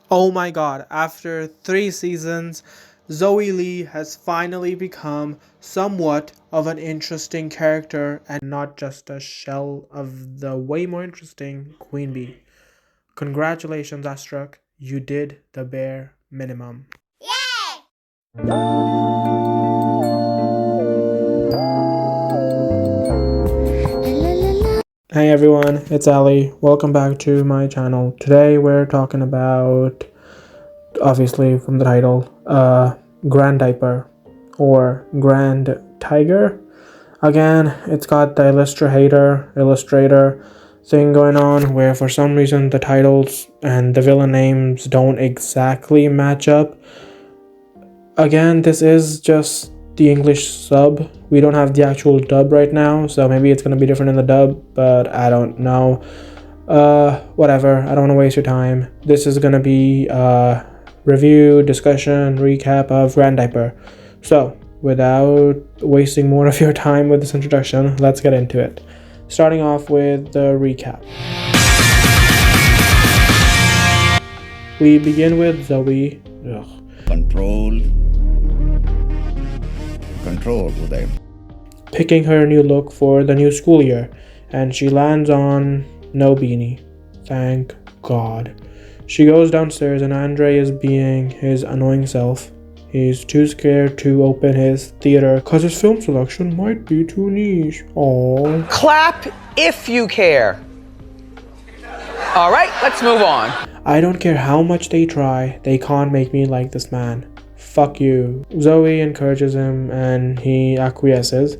Oh my god, after 3 seasons, Zoe Lee has finally become somewhat of an interesting character and not just a shell of the way more interesting Queen Bee. Congratulations, Astruck, you did the bare minimum. Hey everyone, it's Ali. Welcome back to my channel. Today we're talking about, obviously from the title, Grandieper or Grand Tiger. Again, it's got the illustrator thing going on where for some reason the titles and the villain names don't exactly match up. Again, this is just the English sub. We don't have the actual dub right now, so maybe it's gonna be different in the dub, but I don't know. Whatever. I don't want to waste your time. This is gonna be review, discussion, recap of Grandieper. So, without wasting more of your time with this introduction, let's get into it. Starting off with the recap. We begin with Zoe. Control them. Picking her new look for the new school year, and she lands on no beanie. Thank God. She goes downstairs and Andre is being his annoying self. He's too scared to open his theater cause his film selection might be too niche. Aww. Clap if you care. All right, let's move on. I don't care how much they try, they can't make me like this man. Fuck you. Zoe encourages him and he acquiesces.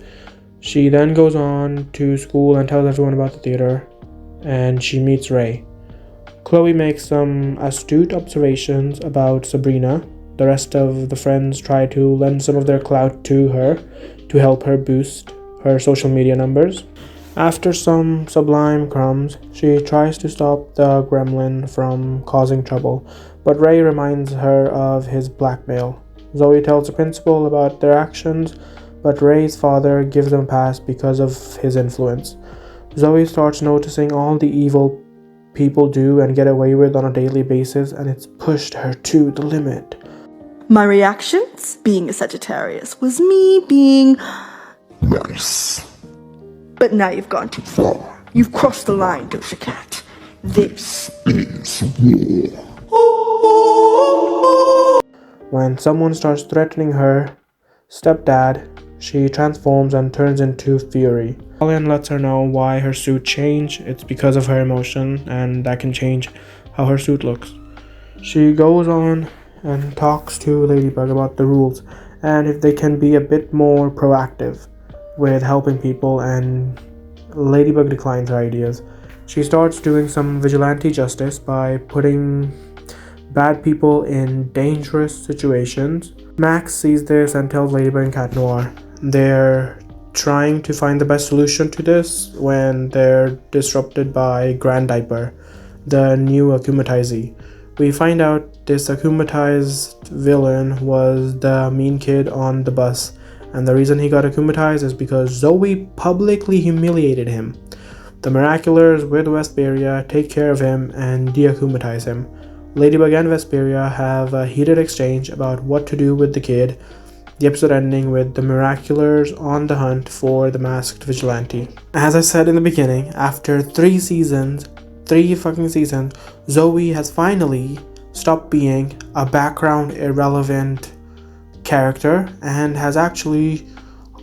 She then goes on to school and tells everyone about the theater, and she meets Ray. Chloe makes some astute observations about Sabrina. The rest of the friends try to lend some of their clout to her to help her boost her social media numbers. After some sublime crumbs, she tries to stop the gremlin from causing trouble, but Ray reminds her of his blackmail. Zoe tells the principal about their actions, but Ray's father gives them a pass because of his influence. Zoe starts noticing all the evil people do and get away with on a daily basis, and it's pushed her to the limit. My reactions, being a Sagittarius, was me being Nice. But now you've gone too far. You've crossed the line, Doja Cat. This Is war. When someone starts threatening her stepdad, she transforms and turns into fury. Colin lets her know why her suit changed. It's because of her emotion, and that can change how her suit looks. She goes on and talks to Ladybug about the rules and if they can be a bit more proactive with helping people, and Ladybug declines her ideas. She starts doing some vigilante justice by putting bad people in dangerous situations. Max sees this and tells Ladybug and Cat Noir. They're trying to find the best solution to this when they're disrupted by Grandieper, the new akumatizee. We find out this akumatized villain was the mean kid on the bus, and the reason he got akumatized is because Zoe publicly humiliated him. The miraculous with Vesperia take care of him and deakumatize him. Ladybug and Vesperia have a heated exchange about what to do with the kid, the episode ending with the miraculous on the hunt for the masked vigilante. As I said in the beginning, after 3 fucking seasons, Zoe has finally stopped being a background irrelevant character and has actually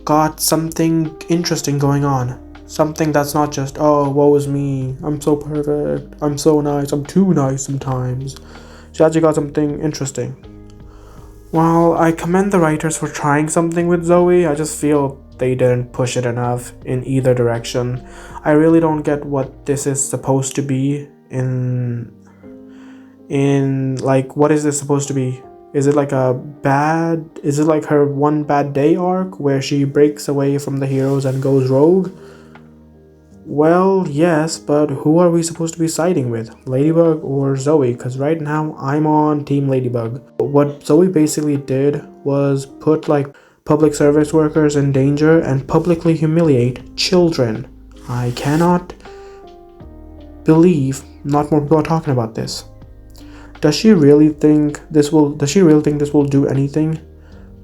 got something interesting going on. Something that's not just, oh, woe is me, I'm so perfect, I'm so nice, I'm too nice sometimes. She actually got something interesting. While I commend the writers for trying something with Zoe, I just feel they didn't push it enough in either direction. I really don't get what this is supposed to be in like, what is this supposed to be? Is it like her one bad day arc where she breaks away from the heroes and goes rogue? Well, yes, but who are we supposed to be siding with? Ladybug or Zoe? Because right now I'm on Team Ladybug. What Zoe basically did was put like public service workers in danger and publicly humiliate children. I cannot believe not more people are talking about this. does she really think this will do anything?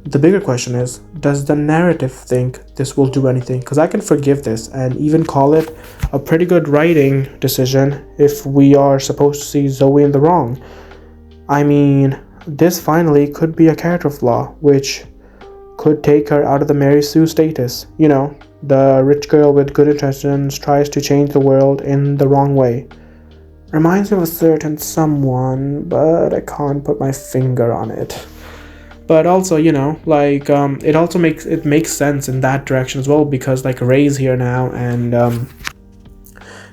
The bigger question is, does the narrative think this will do anything? Because I can forgive this and even call it a pretty good writing decision if we are supposed to see Zoe in the wrong. I mean, this finally could be a character flaw, which could take her out of the Mary Sue status. You know, the rich girl with good intentions tries to change the world in the wrong way. Reminds me of a certain someone, but I can't put my finger on it. But also, you know, like, it also makes sense in that direction as well, because like Ray's here now, and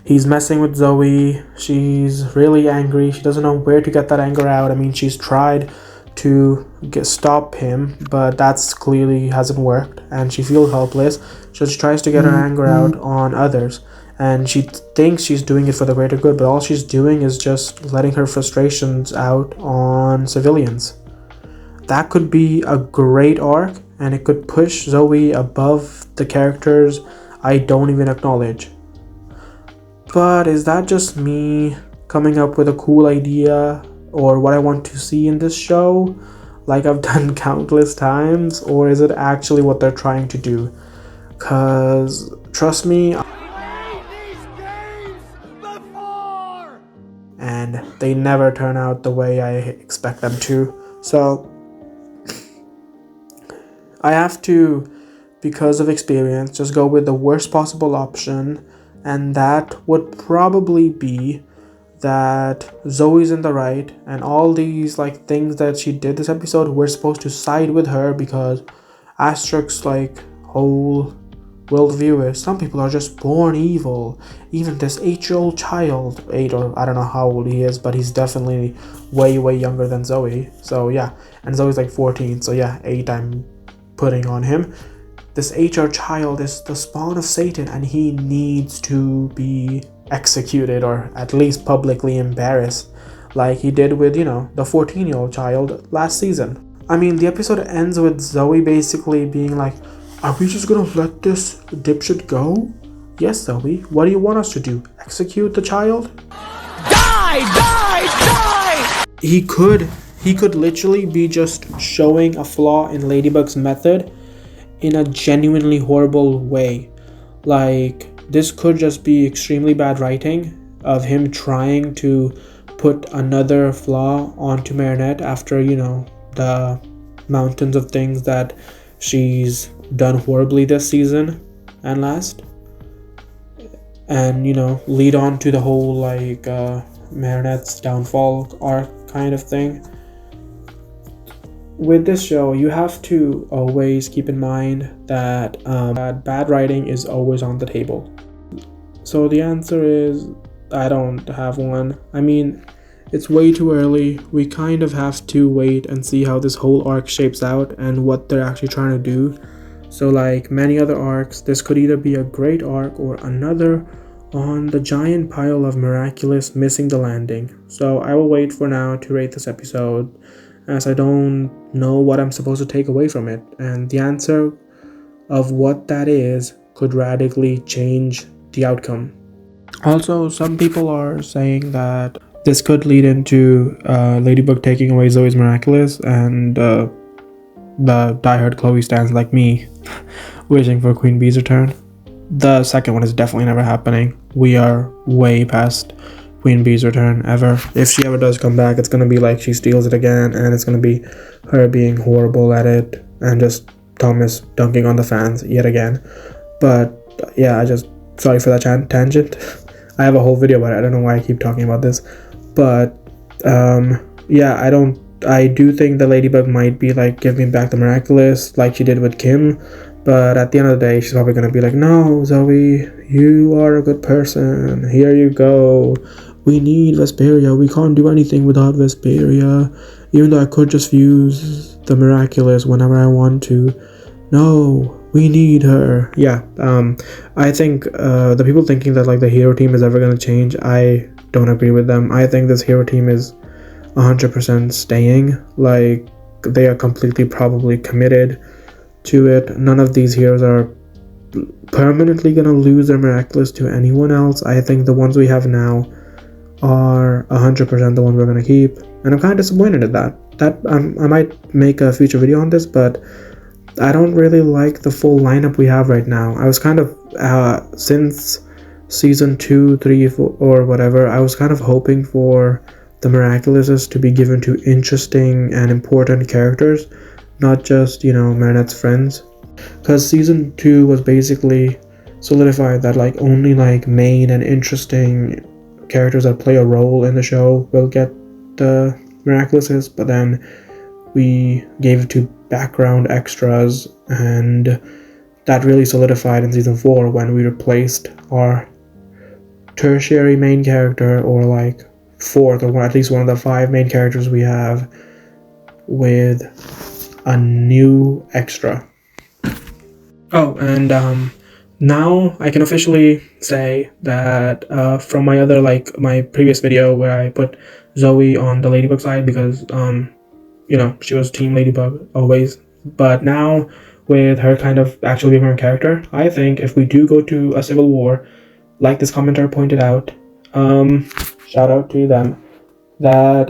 he's messing with Zoe. She's really angry. She doesn't know where to get that anger out. I mean, she's tried to stop him, but that's clearly hasn't worked, and she feels helpless. So she tries to get her anger out on others, and she thinks she's doing it for the greater good, but all she's doing is just letting her frustrations out on civilians. That could be a great arc, and it could push Zoe above the characters I don't even acknowledge. But is that just me coming up with a cool idea, or what I want to see in this show, like I've done countless times, or is it actually what they're trying to do? Cause trust me, and they never turn out the way I expect them to. So I have to, because of experience, just go with the worst possible option, and that would probably be that Zoe's in the right, and all these like things that she did this episode, we're supposed to side with her because Asterix's like whole worldview is some people are just born evil. Even this 8-year-old child, 8, or I don't know how old he is, but he's definitely way younger than Zoe. So yeah, and Zoe's like 14, so yeah, 8 I'm putting on him. This 8-year-old child is the spawn of Satan, and he needs to be executed, or at least publicly embarrassed, like he did with, you know, the 14-year-old child last season. I mean, the episode ends with Zoe basically being like, are we just gonna let this dipshit go? Yes, Zoe, what do you want us to do? Execute the child? Die! He could literally be just showing a flaw in Ladybug's method in a genuinely horrible way. Like, this could just be extremely bad writing of him trying to put another flaw onto Marinette after, you know, the mountains of things that she's done horribly this season and last. And, you know, lead on to the whole, like, Marinette's downfall arc kind of thing. With this show, you have to always keep in mind that bad writing is always on the table. So the answer is, I don't have one. I mean, it's way too early. We kind of have to wait and see how this whole arc shapes out and what they're actually trying to do. So like many other arcs, this could either be a great arc or another on the giant pile of miraculous missing the landing. So I will wait for now to rate this episode, as I don't know what I'm supposed to take away from it, and the answer of what that is could radically change the outcome. Also, some people are saying that this could lead into Ladybug taking away Zoe's miraculous, and the diehard Chloe stands like me wishing for Queen Bee's return. The second one is definitely never happening. We are way past Queen Bee's return ever. If she ever does come back, it's gonna be like she steals it again, and it's gonna be her being horrible at it and just Thomas dunking on the fans yet again. But yeah, sorry for that tangent. I have a whole video about it. I don't know why I keep talking about this, but yeah, I do think that Ladybug might be like, give me back the miraculous like she did with Kim, but at the end of the day, she's probably gonna be like, no, Zoe, you are a good person, here you go, we need Vesperia, we can't do anything without Vesperia, even though I could just use the miraculous whenever I want to. No, we need her. Yeah, I think the people thinking that like the hero team is ever gonna change, I don't agree with them. I think this hero team is 100% staying. Like, they are completely probably committed to it. None of these heroes are permanently gonna lose their miraculous to anyone else. I think the ones we have now are 100% the one we're gonna keep, and I'm kind of disappointed at that. I might make a future video on this, but I don't really like the full lineup we have right now. I was kind of since season 2, 3, 4, or whatever, I was kind of hoping for the miraculouses to be given to interesting and important characters, not just, you know, Marinette's friends, because season 2 was basically solidified that like only like main and interesting characters that play a role in the show will get the miraculouses, but then we gave it to background extras, and that really solidified in season 4 when we replaced our tertiary main character, or like fourth, or at least one of the 5 main characters we have, with a new extra. Oh, and now I can officially say that from my other, like my previous video where I put Zoe on the Ladybug side because you know, she was team Ladybug always, but now with her kind of actually being her character, I think if we do go to a civil war, like this commenter pointed out, shout out to them, that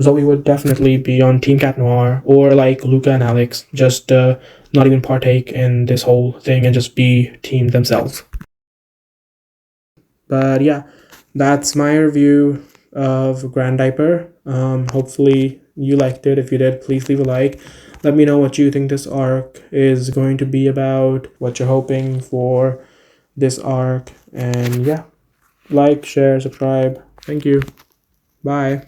Zoe would definitely be on Team Cat Noir, or like Luca and Alex, just not even partake in this whole thing and just be team themselves. But yeah, that's my review of Grandieper. Hopefully you liked it. If you did, please leave a like. Let me know what you think this arc is going to be about, what you're hoping for this arc, and yeah, like, share, subscribe. Thank you. Bye.